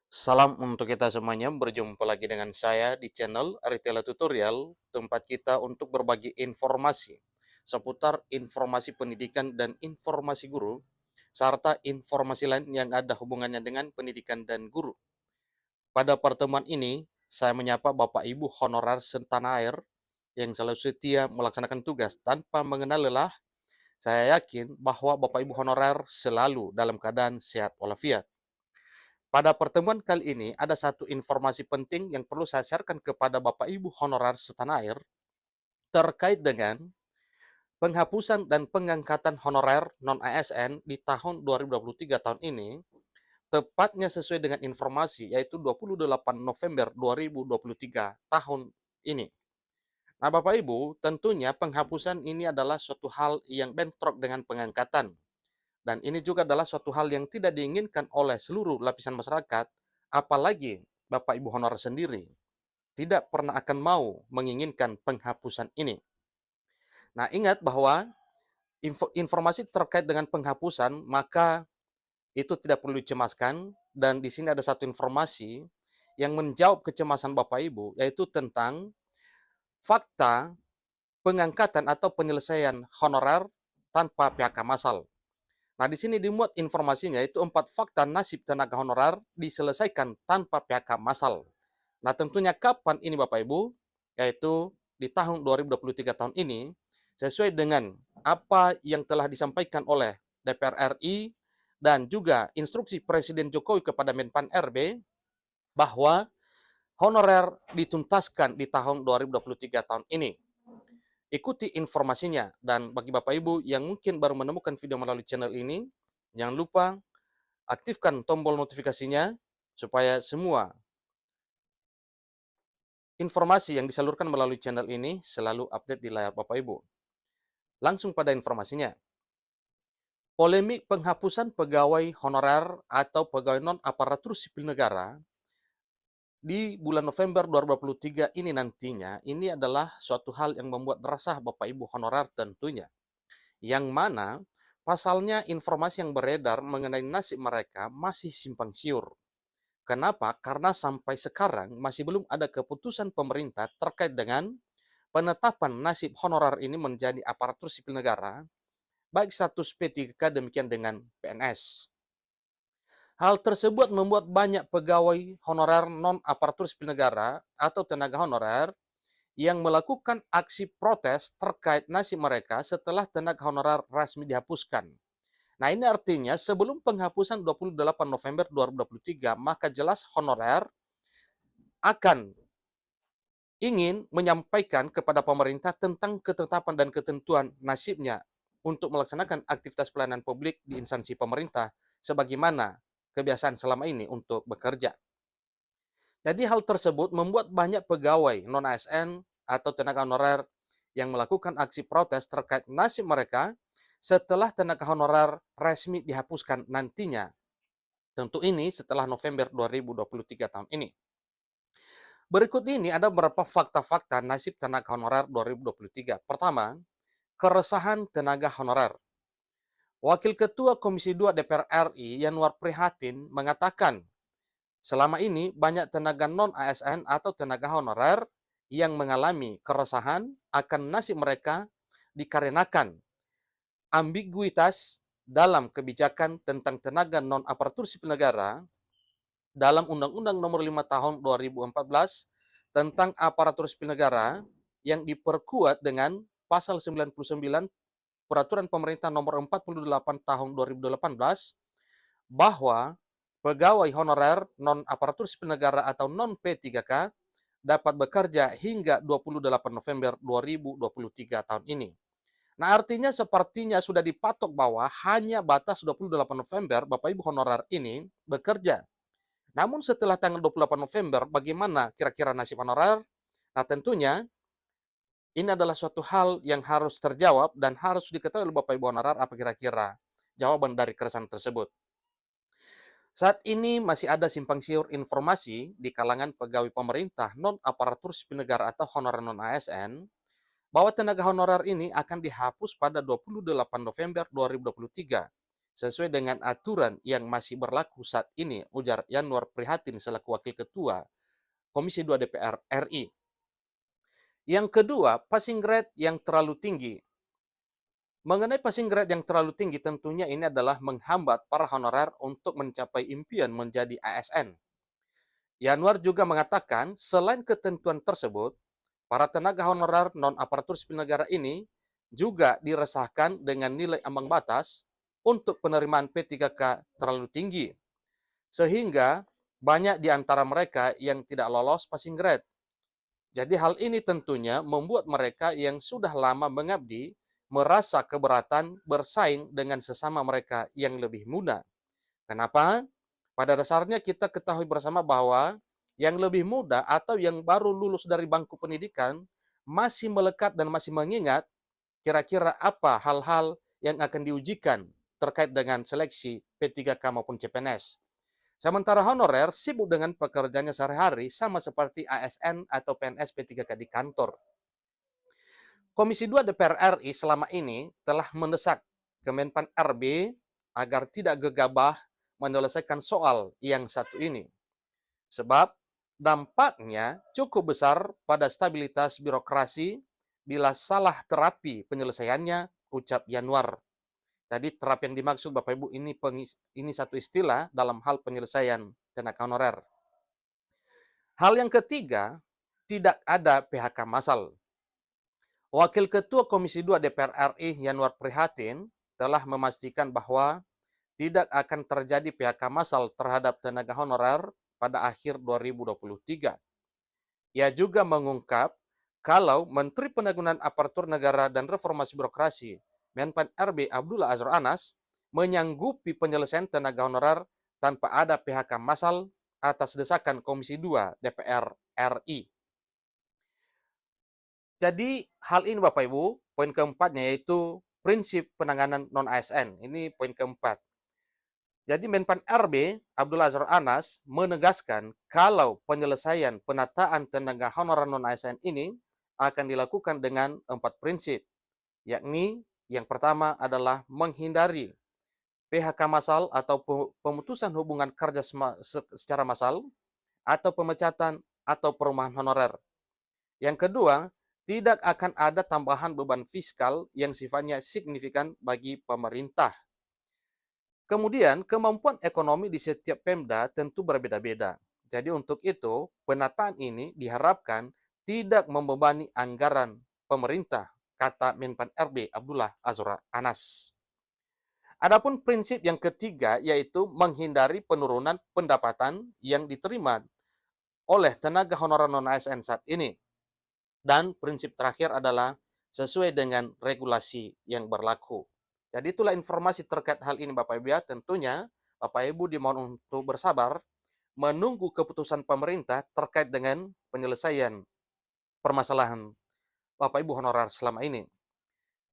Salam untuk kita semuanya, berjumpa lagi dengan saya di channel Aritela Tutorial, tempat kita untuk berbagi informasi seputar informasi pendidikan dan informasi guru, serta informasi lain yang ada hubungannya dengan pendidikan dan guru. Pada pertemuan ini, saya menyapa Bapak Ibu honorer setanah air yang selalu setia melaksanakan tugas tanpa mengenal lelah. Saya yakin bahwa Bapak Ibu honorer selalu dalam keadaan sehat walafiat. Pada pertemuan kali ini, ada satu informasi penting yang perlu saya sharekan kepada Bapak Ibu honorer setanah air terkait dengan penghapusan dan pengangkatan honorer non-ASN di tahun 2023 tahun ini, tepatnya sesuai dengan informasi yaitu 28 November 2023 tahun ini. Nah, Bapak Ibu, tentunya penghapusan ini adalah suatu hal yang bentrok dengan pengangkatan. Dan ini juga adalah suatu hal yang tidak diinginkan oleh seluruh lapisan masyarakat, apalagi Bapak Ibu honorer sendiri tidak pernah akan mau menginginkan penghapusan ini. Nah, ingat bahwa informasi terkait dengan penghapusan, maka itu tidak perlu dicemaskan, dan di sini ada satu informasi yang menjawab kecemasan Bapak Ibu, yaitu tentang fakta pengangkatan atau penyelesaian honorer tanpa PHK massal. Nah, di sini dimuat informasinya itu 4 fakta nasib tenaga honorer diselesaikan tanpa PHK massal. Nah, tentunya kapan ini Bapak Ibu? Yaitu di tahun 2023 tahun ini, sesuai dengan apa yang telah disampaikan oleh DPR RI dan juga instruksi Presiden Jokowi kepada Menpan RB bahwa honorer dituntaskan di tahun 2023 tahun ini. Ikuti informasinya, dan bagi Bapak Ibu yang mungkin baru menemukan video melalui channel ini, jangan lupa aktifkan tombol notifikasinya supaya semua informasi yang disalurkan melalui channel ini selalu update di layar Bapak Ibu. Langsung pada informasinya. Polemik penghapusan pegawai honorer atau pegawai non-aparatur sipil negara di bulan November 2023 ini nantinya, ini adalah suatu hal yang membuat resah Bapak Ibu honorer tentunya. Yang mana pasalnya informasi yang beredar mengenai nasib mereka masih simpang siur. Kenapa? Karena sampai sekarang masih belum ada keputusan pemerintah terkait dengan penetapan nasib honorer ini menjadi aparatur sipil negara, baik status P3K demikian dengan PNS. Hal tersebut membuat banyak pegawai honorer non-aparatur sipil negara atau tenaga honorer yang melakukan aksi protes terkait nasib mereka setelah tenaga honorer resmi dihapuskan. Nah, ini artinya sebelum penghapusan 28 November 2023, maka jelas honorer akan ingin menyampaikan kepada pemerintah tentang ketetapan dan ketentuan nasibnya untuk melaksanakan aktivitas pelayanan publik di instansi pemerintah sebagaimana kebiasaan selama ini untuk bekerja. Jadi hal tersebut membuat banyak pegawai non-ASN atau tenaga honorer yang melakukan aksi protes terkait nasib mereka setelah tenaga honorer resmi dihapuskan nantinya. Tentu ini setelah November 2023 tahun ini. Berikut ini ada beberapa fakta-fakta nasib tenaga honorer 2023. Pertama, keresahan tenaga honorer. Wakil Ketua Komisi 2 DPR RI Yanwar Prihatin mengatakan, selama ini banyak tenaga non-ASN atau tenaga honorer yang mengalami keresahan akan nasib mereka dikarenakan ambiguitas dalam kebijakan tentang tenaga non-aparatur sipil negara dalam Undang-Undang Nomor 5 Tahun 2014 tentang aparatur sipil negara yang diperkuat dengan Pasal 99 Peraturan Pemerintah Nomor 48 Tahun 2018 bahwa pegawai honorer non-aparatur sipil negara atau non-P3K dapat bekerja hingga 28 November 2023 tahun ini. Nah, artinya sepertinya sudah dipatok bahwa hanya batas 28 November Bapak Ibu honorer ini bekerja. Namun setelah tanggal 28 November, bagaimana kira-kira nasib honorer? Nah, tentunya ini adalah suatu hal yang harus terjawab dan harus diketahui oleh Bapak Ibu honorer apa kira-kira jawaban dari keresahan tersebut. Saat ini masih ada simpang siur informasi di kalangan pegawai pemerintah non-aparatur sipil negara atau honorer non-ASN bahwa tenaga honorer ini akan dihapus pada 28 November 2023 sesuai dengan aturan yang masih berlaku saat ini, ujar Yanwar Prihatin selaku Wakil Ketua Komisi 2 DPR RI. Yang kedua, passing grade yang terlalu tinggi. Mengenai passing grade yang terlalu tinggi, tentunya ini adalah menghambat para honorer untuk mencapai impian menjadi ASN. Yanwar juga mengatakan, selain ketentuan tersebut, para tenaga honorer non-aparatur sipil negara ini juga diresahkan dengan nilai ambang batas untuk penerimaan P3K terlalu tinggi, sehingga banyak di antara mereka yang tidak lolos passing grade. Jadi hal ini tentunya membuat mereka yang sudah lama mengabdi merasa keberatan bersaing dengan sesama mereka yang lebih muda. Kenapa? Pada dasarnya kita ketahui bersama bahwa yang lebih muda atau yang baru lulus dari bangku pendidikan masih melekat dan masih mengingat kira-kira apa hal-hal yang akan diujikan terkait dengan seleksi P3K maupun CPNS. Sementara honorer sibuk dengan pekerjaannya sehari-hari sama seperti ASN atau PNS P3K di kantor. Komisi 2 DPR RI selama ini telah mendesak Kemenpan RB agar tidak gegabah menyelesaikan soal yang satu ini. Sebab dampaknya cukup besar pada stabilitas birokrasi bila salah terapi penyelesaiannya, ucap Yanwar. Tadi terapi yang dimaksud Bapak Ibu ini satu istilah dalam hal penyelesaian tenaga honorer. Hal yang ketiga, tidak ada PHK massal. Wakil Ketua Komisi 2 DPR RI Yanwar Prihatin telah memastikan bahwa tidak akan terjadi PHK massal terhadap tenaga honorer pada akhir 2023. Ia juga mengungkap kalau Menteri Penanggulangan Aparatur Negara dan Reformasi Birokrasi Menpan RB Abdullah Azwar Anas menyanggupi penyelesaian tenaga honorer tanpa ada PHK massal atas desakan Komisi 2 DPR RI. Jadi hal ini Bapak Ibu, poin keempatnya yaitu prinsip penanganan non-ASN. Ini poin keempat. Jadi Menpan RB Abdullah Azwar Anas menegaskan kalau penyelesaian penataan tenaga honorer non-ASN ini akan dilakukan dengan 4 prinsip, yakni yang pertama adalah menghindari PHK massal atau pemutusan hubungan kerja secara massal atau pemecatan atau perumahan honorer. Yang kedua, tidak akan ada tambahan beban fiskal yang sifatnya signifikan bagi pemerintah. Kemudian, kemampuan ekonomi di setiap Pemda tentu berbeda-beda. Jadi untuk itu, penataan ini diharapkan tidak membebani anggaran pemerintah, kata Menpan RB Abdullah Azwar Anas. Adapun prinsip yang ketiga yaitu menghindari penurunan pendapatan yang diterima oleh tenaga honorer non-ASN saat ini. Dan prinsip terakhir adalah sesuai dengan regulasi yang berlaku. Jadi itulah informasi terkait hal ini Bapak Ibu ya. Tentunya Bapak Ibu dimohon untuk bersabar menunggu keputusan pemerintah terkait dengan penyelesaian permasalahan Bapak Ibu honorer selama ini.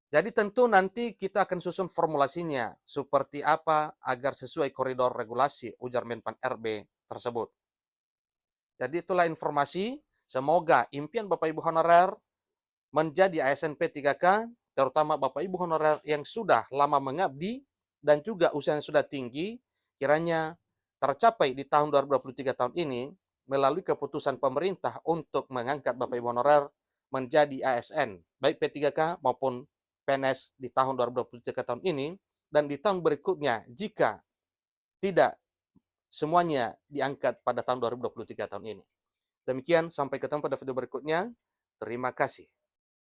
Jadi tentu nanti kita akan susun formulasinya seperti apa agar sesuai koridor regulasi, ujar Menpan RB tersebut. Jadi itulah informasi. Semoga impian Bapak Ibu honorer menjadi ASN P3K, terutama Bapak Ibu honorer yang sudah lama mengabdi dan juga usianya sudah tinggi, kiranya tercapai di tahun 2023 tahun ini melalui keputusan pemerintah untuk mengangkat Bapak Ibu honorer menjadi ASN, baik P3K maupun PNS di tahun 2023 tahun ini, dan di tahun berikutnya jika tidak semuanya diangkat pada tahun 2023 tahun ini. Demikian, sampai ketemu pada video berikutnya. Terima kasih.